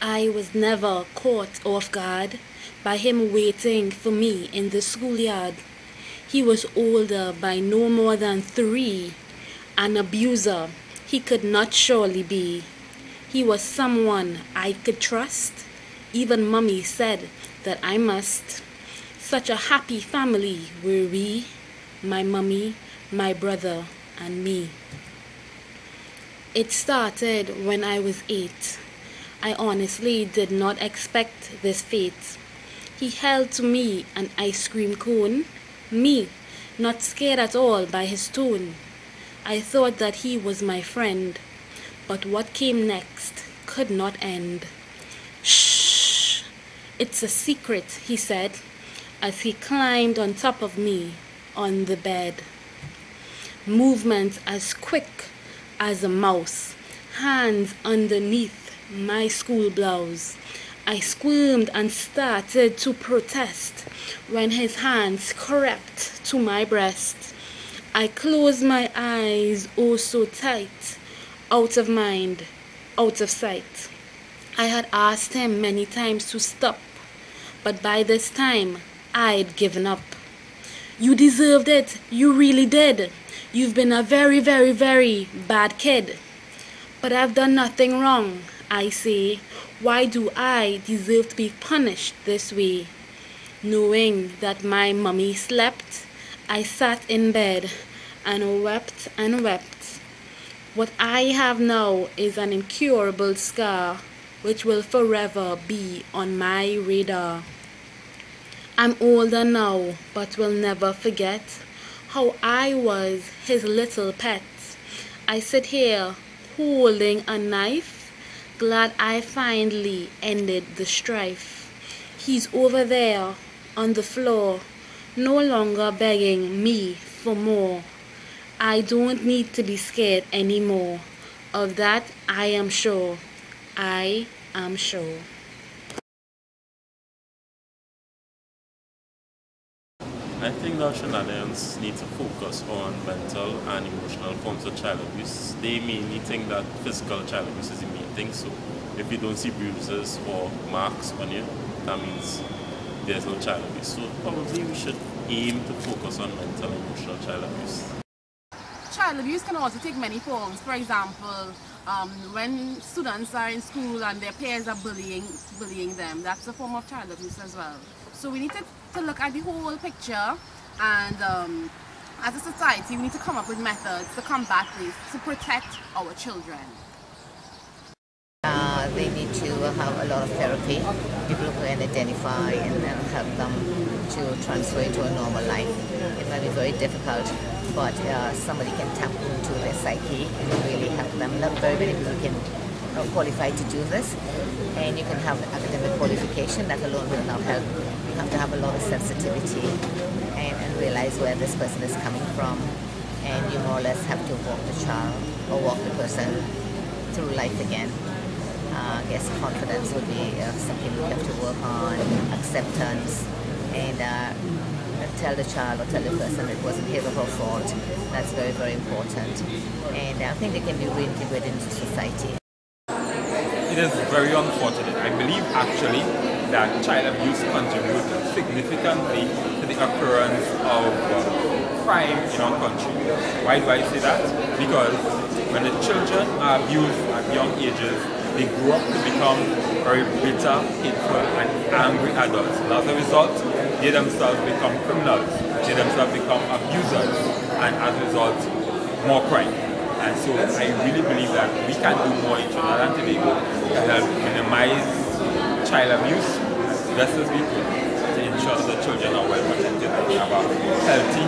I was never caught off guard by him waiting for me in the schoolyard. He was older by no more than 3, an abuser he could not surely be. He was someone I could trust. Even Mummy said that I must. Such a happy family were we, my mummy, my brother, and me. It started when I was 8. I honestly did not expect this fate. He held to me an ice cream cone, me, not scared at all by his tone. I thought that he was my friend, but what came next could not end. Shh, it's a secret, he said, as he climbed on top of me on the bed. Movement as quick as a mouse, hands underneath my school blouse. I squirmed and started to protest when his hands crept to my breast. I closed my eyes oh so tight, out of mind, out of sight. I had asked him many times to stop, but by this time I'd given up. You deserved it, you really did. You've been a very, very, very bad kid. But I've done nothing wrong, I say. Why do I deserve to be punished this way? Knowing that my mummy slept, I sat in bed and wept and wept. What I have now is an incurable scar which will forever be on my radar. I'm older now, but will never forget how I was his little pet. I sit here holding a knife, glad I finally ended the strife. He's over there on the floor, no longer begging me for more. I don't need to be scared anymore. Of that I am sure. I am sure. I think that Trinidadians need to focus on mental and emotional forms of child abuse. They mainly think that physical child abuse is the main thing, so if you don't see bruises or marks on you, that means there's no child abuse. So probably we should aim to focus on mental and emotional child abuse. Child abuse can also take many forms. For example, when students are in school and their peers are bullying them, that's a form of child abuse as well. So we need to look at the whole picture, and as a society we need to come up with methods to combat this, to protect our children. They need to have a lot of therapy, people who can identify and help them to transfer into a normal life. It might be very difficult, but somebody can tap into their psyche and really help them. Not very many people can qualify to do this, and you can have academic qualification. That alone will not help. You have to have a lot of sensitivity and realize where this person is coming from, and you more or less have to walk the child or walk the person through life again. I guess confidence would be something we have to work on, acceptance, and tell the child or tell the person it wasn't his or her fault. That's very, very important, and I think they can be reintegrated into society. It is very unfortunate. I believe actually that child abuse contributes significantly to the occurrence of crime in our country. Why do I say that? Because when the children are abused at young ages, they grow up to become very bitter, hateful, and angry adults. And as a result, they themselves become criminals. They themselves become abusers, and as a result, more crime. And so I really believe that we can do more in Trinidad and Tobago to help minimize child abuse, just as we could, to ensure that the children are well protected and have a healthy